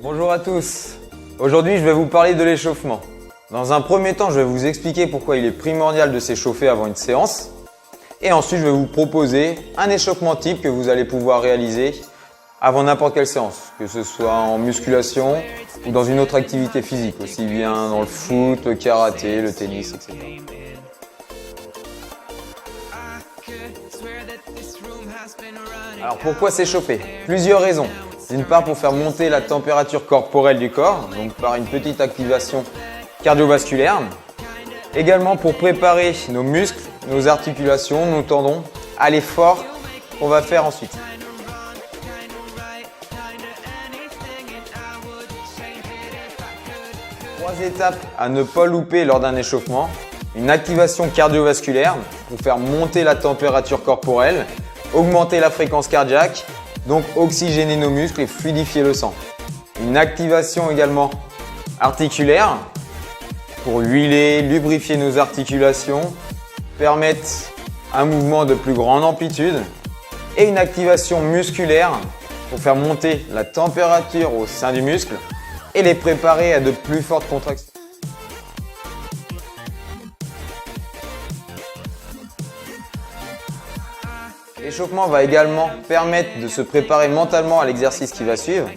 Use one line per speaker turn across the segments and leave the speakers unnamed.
Bonjour à tous. Aujourd'hui, je vais vous parler de l'échauffement. Dans un premier temps, je vais vous expliquer pourquoi il est primordial de s'échauffer avant une séance. Et ensuite, je vais vous proposer un échauffement type que vous allez pouvoir réaliser avant n'importe quelle séance, que ce soit en musculation ou dans une autre activité physique, aussi bien dans le foot, le karaté, le tennis, etc. Alors pourquoi s'échauffer? Plusieurs raisons. D'une part pour faire monter la température corporelle du corps, donc par une petite activation cardiovasculaire. Également pour préparer nos muscles, nos articulations, nos tendons à l'effort qu'on va faire ensuite. Trois étapes à ne pas louper lors d'un échauffement. Une activation cardiovasculaire pour faire monter la température corporelle, augmenter la fréquence cardiaque, donc oxygéner nos muscles et fluidifier le sang. Une activation également articulaire pour huiler, lubrifier nos articulations, permettre un mouvement de plus grande amplitude. Et une activation musculaire pour faire monter la température au sein du muscle et les préparer à de plus fortes contractions. L'échauffement va également permettre de se préparer mentalement à l'exercice qui va suivre.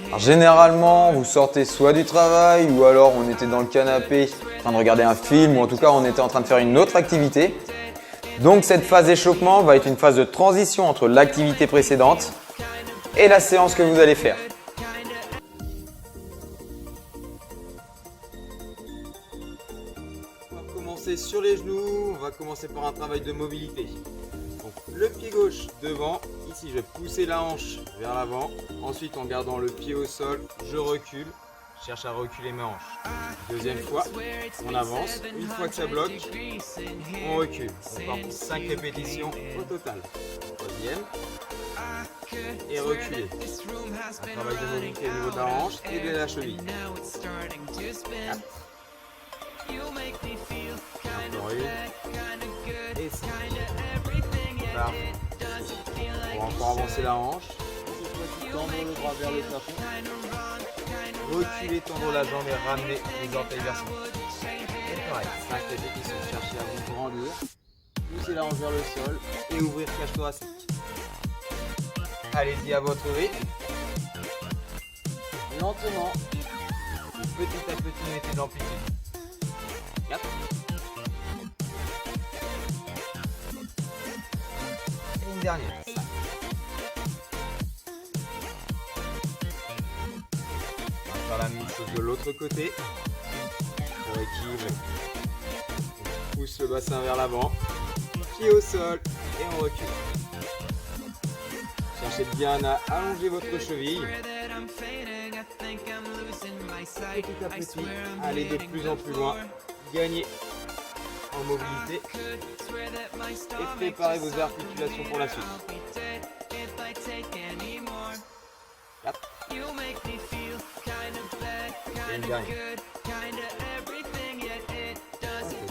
Alors, généralement, vous sortez soit du travail ou alors on était dans le canapé en train de regarder un film ou en tout cas on était en train de faire une autre activité. Donc cette phase d'échauffement va être une phase de transition entre l'activité précédente et la séance que vous allez faire. On va commencer sur les genoux, on va commencer par un travail de mobilité. Donc, le pied gauche devant, ici je vais pousser la hanche vers l'avant, ensuite en gardant le pied au sol, je recule, je cherche à reculer mes hanches. Deuxième fois, on avance, une fois que ça bloque, on recule. On part pour 5 répétitions au total. Troisième, et reculer. Un travail de mobilité au niveau de la hanche et de la cheville. 4. Encore une. Et 5. Parfait. On va encore avancer la hanche. Tendre le bras vers le plafond. Reculer, tendre la jambe et ramener les orteils vers soi. Et pareil, 5 répétitions. Cherchez à vous grandir. Poussez la hanche vers le sol et ouvrir cage thoracique. Allez-y à votre rythme. Lentement. Et petit à petit, mettez de l'amplitude. 4. Et une dernière. 5. On va faire la même chose de l'autre côté. Pour équilibrer. On pousse le bassin vers l'avant. Pied au sol. Et on recule. Cherchez bien à allonger votre cheville. Petit à petit, allez de plus en plus loin. Gagnez en mobilité. Et préparez vos articulations pour la suite. 4. Et une dernière.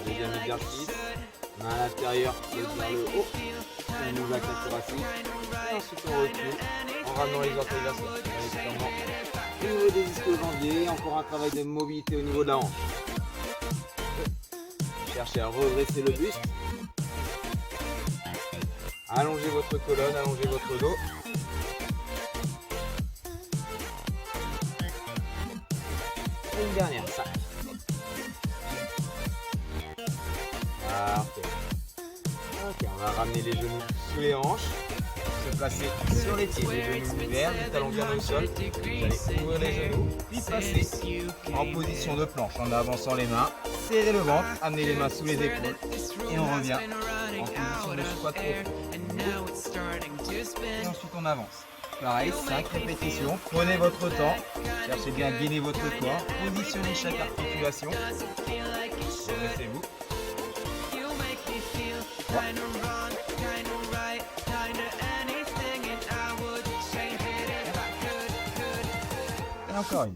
Deuxième exercice. Main à l'intérieur, pied vers le haut. On ouvre la cage thoracique. Et ensuite on recule en ramenant les orteils vers soi. Au niveau des ischio-jambiers, encore un travail de mobilité au niveau de la hanche. Cherchez à redresser le buste. Allongez votre colonne, allongez votre dos. Et une dernière, 5. Parfait. Ok, on va ramener les genoux sous les hanches. Se placer sur les pieds, les genoux ouverts, les talons bien au sol. Vous allez ouvrir les genoux, puis passer en position de planche en avançant les mains. Serrez le ventre, amenez les mains sous les épaules et on revient en position de squat profond. Et ensuite on avance. Pareil, 5 répétitions. Prenez votre temps, cherchez bien à gainer votre corps, positionnez chaque articulation. Redressez-vous. Et encore une.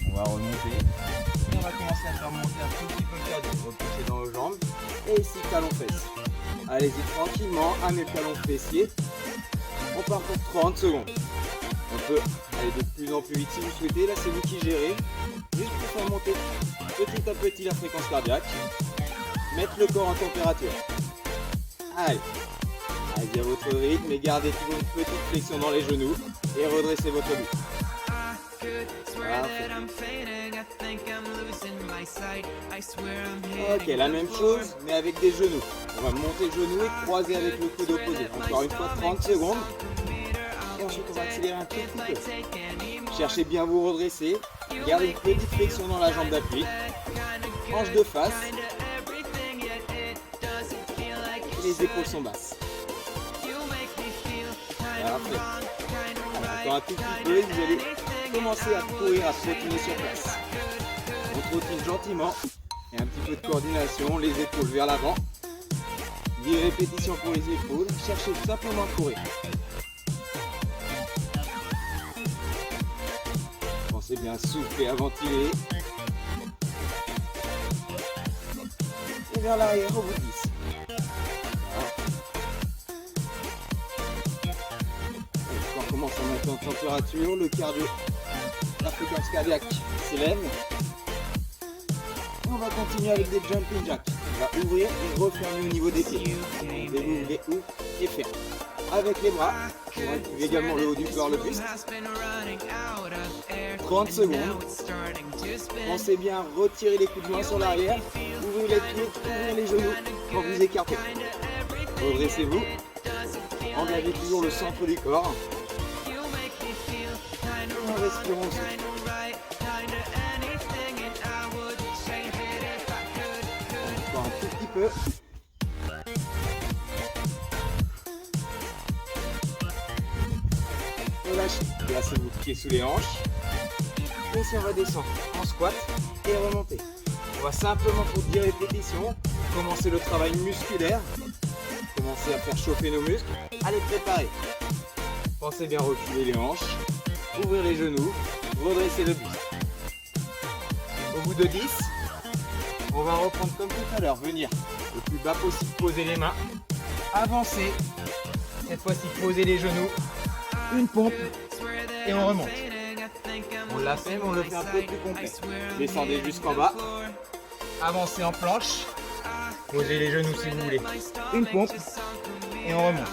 On va remonter. Et on va commencer à faire monter un tout petit peu le cardio. Repousser dans nos jambes. Et ici, talons fesses.
Allez-y tranquillement, un étalon fessier. On part pour 30 secondes. On peut aller de plus en plus vite si vous souhaitez. Là, c'est vous qui gérez. Juste pour faire monter petit à petit la fréquence cardiaque. Mettre le corps en température. Allez. Allez à votre rythme et gardez toujours une petite flexion dans les genoux. Et redressez votre buste. Ok, la même chose, mais avec des genoux. On va monter le genou et croiser avec le coude opposé. Encore une fois, 30 secondes. Et ensuite, on va accélérer un tout petit peu. Cherchez bien à vous redresser. Gardez une petite flexion dans la jambe d'appui. Hanche de face. Et les épaules sont basses. Parfait. Encore un tout petit peu et vous allez commencer à courir, à trottiner sur place. On trottine gentiment et un petit peu de coordination, les épaules vers l'avant. 10 répétitions pour les épaules, cherchez simplement à courir. Pensez bien à souffler, à ventiler. Et vers l'arrière au bout de 10. On commence à monter en température, le cardio, la fréquence cardiaque s'élève. Et on va continuer avec des jumping jacks. On va ouvrir et refermer au niveau des pieds. Déroulez, ouvre et ferme. Avec les bras, on va activer également le haut du corps, le buste. 30 secondes. Pensez bien à retirer les coups de main sur l'arrière. Ouvrez les pieds, ouvrez les genoux quand vous écartez. Redressez-vous. Engagez toujours le centre du corps. En respirant aussi. Encore un tout petit peu. Relâchez. Placez vos pieds sous les hanches. Et si on va descendre en squat et remonter. On va simplement pour 10 répétitions commencer le travail musculaire. Commencer à faire chauffer nos muscles. Allez, préparez. Pensez bien reculer les hanches. Ouvrir les genoux, redresser le buste. Au bout de 10, on va reprendre comme tout à l'heure, venir le plus bas possible, poser les mains, avancer, cette fois-ci poser les genoux, une pompe et on remonte. On l'a fait mais on le fait un peu plus complet. Descendez jusqu'en bas, avancez en planche, posez les genoux si vous voulez, une pompe et on remonte.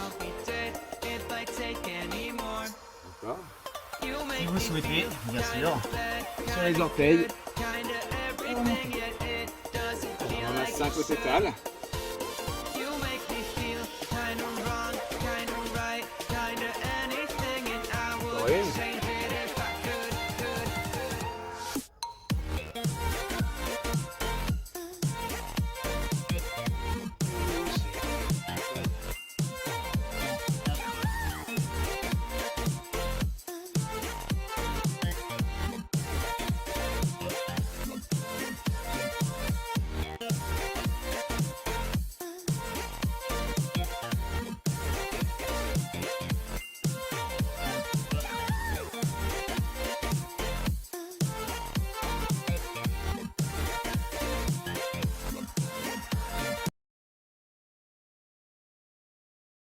D'accord. Si vous souhaitez, bien sûr, sur les orteils. On en a 5 au total. Encore une.